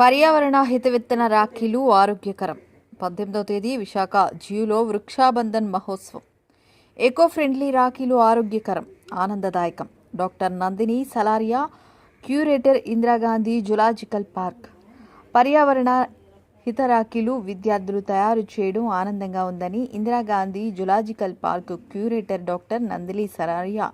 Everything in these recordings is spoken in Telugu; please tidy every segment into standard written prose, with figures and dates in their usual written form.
పర్యావరణ హితవిత్తన రాఖీలు ఆరోగ్యకరం 18వ తేదీ విశాఖ జియూలో వృక్షాబంధన్ మహోత్సవం. ఎకో ఫ్రెండ్లీ రాఖీలు ఆరోగ్యకరం, ఆనందదాయకం. Doctor Nandini Salaria, curator, Indira Gandhi zoological park. పర్యావరణ హిత రాఖీలు విద్యార్థులు తయారు చేయడం ఆనందంగా ఉందని Indira Gandhi zoological park curator doctor Nandini Salaria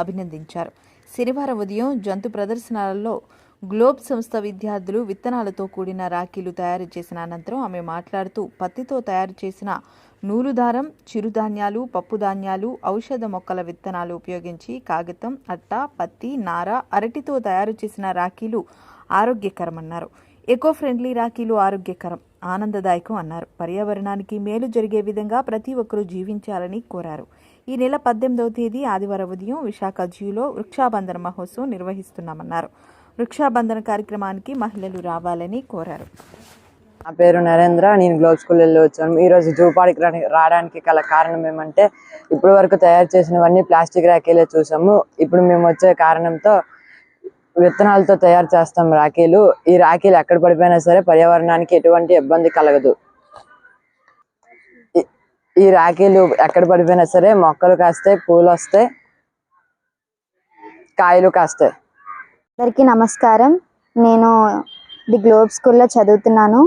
అభినందించారు. శనివారం ఉదయం జంతు ప్రదర్శనలలో గ్లోబ్ సంస్థ విద్యార్థులు విత్తనాలతో కూడిన రాఖీలు తయారు చేసిన అనంతరం ఆమె మాట్లాడుతూ, పత్తితో తయారు చేసిన నూలు దారం, చిరుధాన్యాలు, పప్పు ధాన్యాలు, ఔషధ మొక్కల విత్తనాలు ఉపయోగించి కాగితం, అట్ట, పత్తి, నార, అరటితో తయారు చేసిన రాఖీలు ఆరోగ్యకరమన్నారు. ఎకో ఫ్రెండ్లీ రాఖీలు ఆరోగ్యకరం, ఆనందదాయకం అన్నారు. పర్యావరణానికి మేలు జరిగే విధంగా ప్రతి ఒక్కరూ జీవించాలని కోరారు. ఈ నెల 18వ తేదీ ఆదివారం ఉదయం విశాఖ జియూలో వృక్షాబంధన మహోత్సవం నిర్వహిస్తున్నామన్నారు. వృక్షాబంధన కార్యక్రమానికి మహిళలు రావాలని కోరారు. నా పేరు నరేంద్ర. నేను గ్లోబ్ స్కూల్ వెళ్ళి వచ్చాను. ఈరోజు జూ పార్క్ రావడానికి గల కారణం ఏమంటే, ఇప్పటి వరకు తయారు చేసినవన్నీ ప్లాస్టిక్ రాఖీలే చూసాము. ఇప్పుడు మేము వచ్చే కారణంతో విత్తనాలతో తయారు చేస్తాం రాఖీలు. ఈ రాఖీలు ఎక్కడ పడిపోయినా సరే పర్యావరణానికి ఎటువంటి ఇబ్బంది కలగదు. ఈ రాఖీలు ఎక్కడ పడిపోయినా సరే మొక్కలు కాస్తాయి, పూలు వస్తాయి, కాయలు కాస్తాయి. అందరికీ నమస్కారం. నేను ది గ్లోబ్ స్కూల్లో చదువుతున్నాను.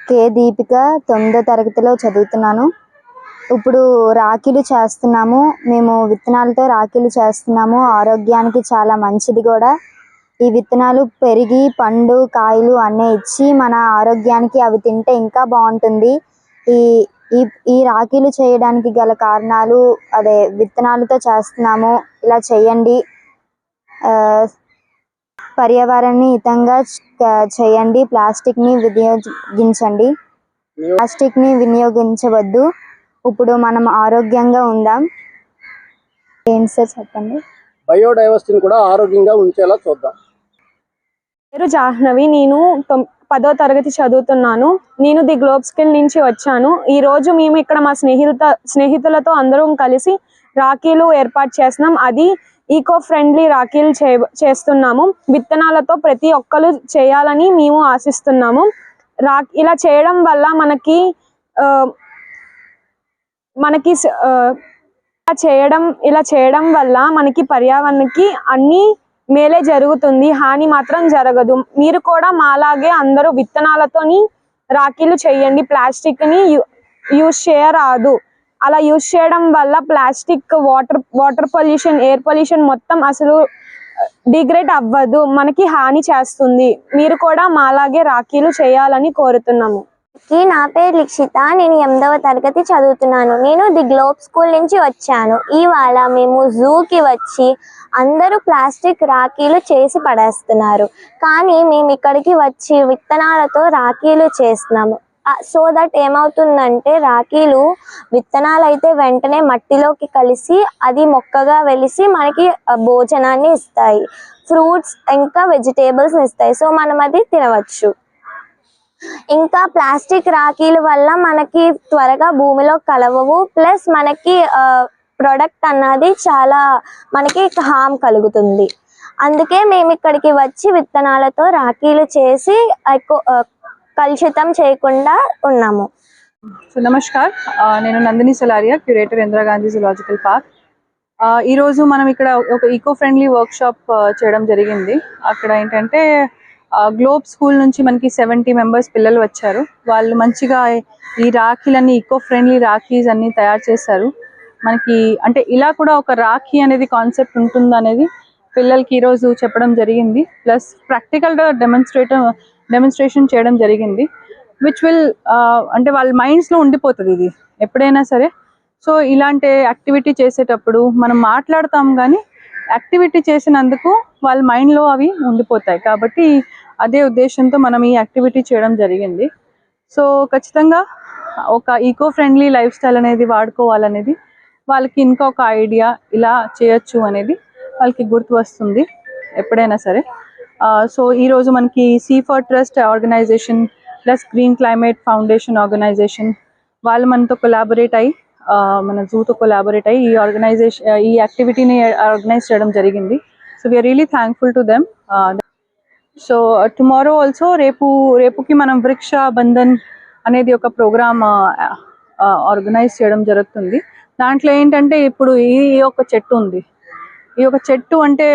కే దీపిక 9వ తరగతిలో చదువుతున్నాను. ఇప్పుడు రాఖీలు చేస్తున్నాము. మేము విత్తనాలతో రాఖీలు చేస్తున్నాము. ఆరోగ్యానికి చాలా మంచిది కూడా. ఈ విత్తనాలు పెరిగి పండు, కాయలు అన్నీ ఇచ్చి మన ఆరోగ్యానికి అవి తింటే ఇంకా బాగుంటుంది. ఈ రాఖీలు చేయడానికి గల కారణాలు అదే, విత్తనాలతో చేస్తున్నాము. ఇలా చేయండి. పర్యావరణాన్ని హితంగా చేయండి. ప్లాస్టిక్ని వినియోగించవద్దు. ఇప్పుడు మనం ఆరోగ్యంగా ఉందాం. ఏంటి సార్ చెప్పండి. బయోడైవర్సిటీని కూడా ఆరోగ్యంగా ఉంచేలా చూద్దాం. పేరు జాహ్నవి. నేను 10వ తరగతి చదువుతున్నాను. నేను ది గ్లోబ్ స్కూల్ నుంచి వచ్చాను. ఈ రోజు మేము ఇక్కడ మా స్నేహితులతో అందరం కలిసి రాఖీలు ఏర్పాటు చేస్తున్నాం. అది ఈకో ఫ్రెండ్లీ రాఖీలు చేస్తున్నాము. విత్తనాలతో ప్రతి ఒక్కరు చేయాలని మేము ఆశిస్తున్నాము. ఇలా చేయడం వల్ల ఇలా చేయడం వల్ల మనకి పర్యావరణానికి అన్ని మేలే జరుగుతుంది, హాని మాత్రం జరగదు. మీరు కూడా మాలాగే అందరూ విత్తనాలతోని రాఖీలు చేయండి. ప్లాస్టిక్ని యూజ్ చేయరాదు. అలా యూజ్ చేయడం వల్ల plastic water pollution, air pollution మొత్తం అసలు డిగ్రేడ్ అవ్వదు, మనకి హాని చేస్తుంది. మీరు కూడా మాలాగే రాఖీలు చేయాలని కోరుతున్నాము. నా పేరు లిక్షిత. నేను 8వ తరగతి చదువుతున్నాను. నేను ది గ్లోబ్ స్కూల్ నుంచి వచ్చాను. ఇవాళ మేము జూకి వచ్చి అందరూ ప్లాస్టిక్ రాఖీలు చేసి పడేస్తున్నారు, కానీ మేము ఇక్కడికి వచ్చి విత్తనాలతో రాఖీలు చేస్తున్నాము. సో దట్ ఏమవుతుందంటే, రాఖీలు విత్తనాలు అయితే వెంటనే మట్టిలోకి కలిసి అది మొక్కగా వెలిసి మనకి భోజనాన్ని ఇస్తాయి, ఫ్రూట్స్ ఇంకా వెజిటేబుల్స్ ఇస్తాయి. సో మనం అది తినవచ్చు. ఇంకా ప్లాస్టిక్ రాఖీల వల్ల మనకి త్వరగా భూమిలో కలవవు. ప్లస్ మనకి ప్రొడక్ట్ అన్నది చాలా మనకి హామ్ కలుగుతుంది. అందుకే మేము ఇక్కడికి వచ్చి విత్తనాలతో రాఖీలు చేసి కలుషితం చేయకుండా ఉన్నాము. సో నమస్కార్, నేను Nandini Salaria, curator, Indira Gandhi zoological park. ఈరోజు మనం ఇక్కడ ఒక ఈకో ఫ్రెండ్లీ వర్క్షాప్ చేయడం జరిగింది. అక్కడ ఏంటంటే, గ్లోబ్ స్కూల్ నుంచి మనకి 70 మెంబర్స్ పిల్లలు వచ్చారు. వాళ్ళు మంచిగా ఈ రాఖీలన్నీ, ఈకో ఫ్రెండ్లీ రాఖీస్ అన్నీ తయారు చేశారు. మనకి అంటే ఇలా కూడా ఒక రాఖీ అనేది కాన్సెప్ట్ ఉంటుంది అనేది పిల్లలకి ఈరోజు చెప్పడం జరిగింది. ప్లస్ ప్రాక్టికల్గా డెమోన్స్ట్రేషన్ చేయడం జరిగింది. విచ్ విల్ అంటే వాళ్ళ మైండ్స్లో ఉండిపోతుంది ఇది ఎప్పుడైనా సరే. సో ఇలాంటి యాక్టివిటీ చేసేటప్పుడు మనం మాట్లాడతాం, కానీ యాక్టివిటీ చేసినందుకు వాళ్ళ మైండ్లో అవి ఉండిపోతాయి. కాబట్టి అదే ఉద్దేశంతో మనం ఈ యాక్టివిటీ చేయడం జరిగింది. సో ఖచ్చితంగా ఒక ఈకో ఫ్రెండ్లీ లైఫ్ స్టైల్ అనేది వాడుకోవాలనేది వాళ్ళకి ఇంకొక ఐడియా, ఇలా చేయొచ్చు అనేది వాళ్ళకి గుర్తు వస్తుంది ఎప్పుడైనా సరే. సో ఈరోజు మనకి C4 trust organisation plus green climate foundation organisation వాళ్ళు మనతో కొలాబరేట్ అయ్యి, మన జూతో కొలాబరేట్ అయ్యి ఈ యాక్టివిటీని ఆర్గనైజ్ చేయడం జరిగింది. So we are really thankful to them. So tomorrow also రేపుకి మనం వృక్ష బంధన్ అనేది ఒక ప్రోగ్రామ్ ఆర్గనైజ్ చేయడం జరుగుతుంది. దాంట్లో ఏంటంటే ఇప్పుడు ఈ ఒక చెట్టు ఉంది. ఈ ఒక చెట్టు అంటే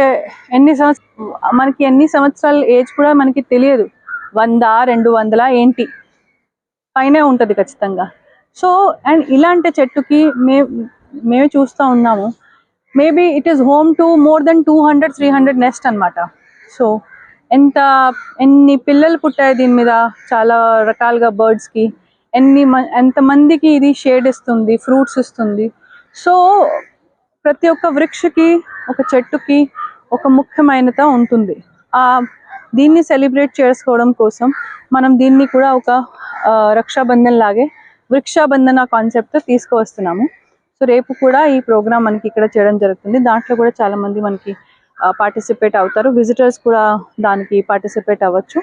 మనకి ఎన్ని సంవత్సరాల ఏజ్ కూడా మనకి తెలియదు. 100, 200 ఏంటి పైనే ఉంటుంది ఖచ్చితంగా. సో అండ్ ఇలాంటి చెట్టుకి మేము చూస్తూ ఉన్నాము. Maybe it is home to more than 200-300 nest అనమాట. సో ఎన్ని పిల్లలు పుట్టాయి దీని మీద, చాలా రకాలుగా బర్డ్స్కి, ఎంతమందికి ఇది షేడ్ ఇస్తుంది, ఫ్రూట్స్ ఇస్తుంది. సో ప్రతి ఒక్క వృక్షకి, ఒక చెట్టుకి ఒక ముఖ్యమైనత ఉంటుంది. దీన్ని సెలబ్రేట్ చేసుకోవడం కోసం మనం దీన్ని కూడా ఒక రక్షాబంధన్ లాగే వృక్షాబంధన కాన్సెప్ట్ తీసుకువస్తున్నాము. సో రేపు కూడా ఈ ప్రోగ్రామ్ మనకి ఇక్కడ చేయడం జరుగుతుంది. దాంట్లో కూడా చాలామంది మనకి పార్టిసిపేట్ అవుతారు. విజిటర్స్ కూడా దానికి పార్టిసిపేట్ అవ్వచ్చు.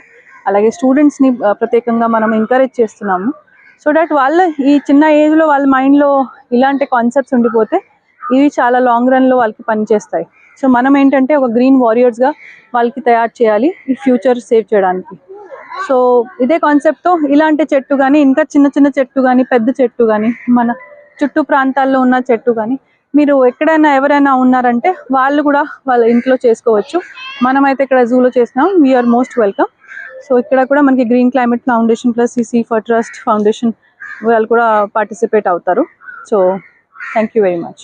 అలాగే స్టూడెంట్స్ని ప్రత్యేకంగా మనం ఎంకరేజ్ చేస్తున్నాము. సో దట్ ఈ చిన్న ఏజ్లో వాళ్ళ మైండ్లో ఇలాంటి కాన్సెప్ట్స్ ఉండిపోతే ఇవి చాలా లాంగ్ రన్లో వాళ్ళకి పనిచేస్తాయి. సో మనం ఏంటంటే ఒక గ్రీన్ వారియర్స్గా వాళ్ళకి తయారు చేయాలి ఈ ఫ్యూచర్ సేవ్ చేయడానికి. సో ఇదే కాన్సెప్ట్తో ఇలాంటి చెట్టు కానీ, ఇంకా చిన్న చిన్న చెట్టు కానీ, పెద్ద చెట్టు కానీ, మన చుట్టూ ప్రాంతాల్లో ఉన్న చెట్టు కానీ, మీరు ఎక్కడైనా ఎవరైనా ఉన్నారంటే వాళ్ళు కూడా వాళ్ళ ఇంట్లో చేసుకోవచ్చు. మనమైతే ఇక్కడ జూలో చేసినాం. We are most welcome. సో ఇక్కడ కూడా మనకి green climate foundation plus CC for trust foundation వాళ్ళు కూడా పార్టిసిపేట్ అవుతారు. So thank you very much.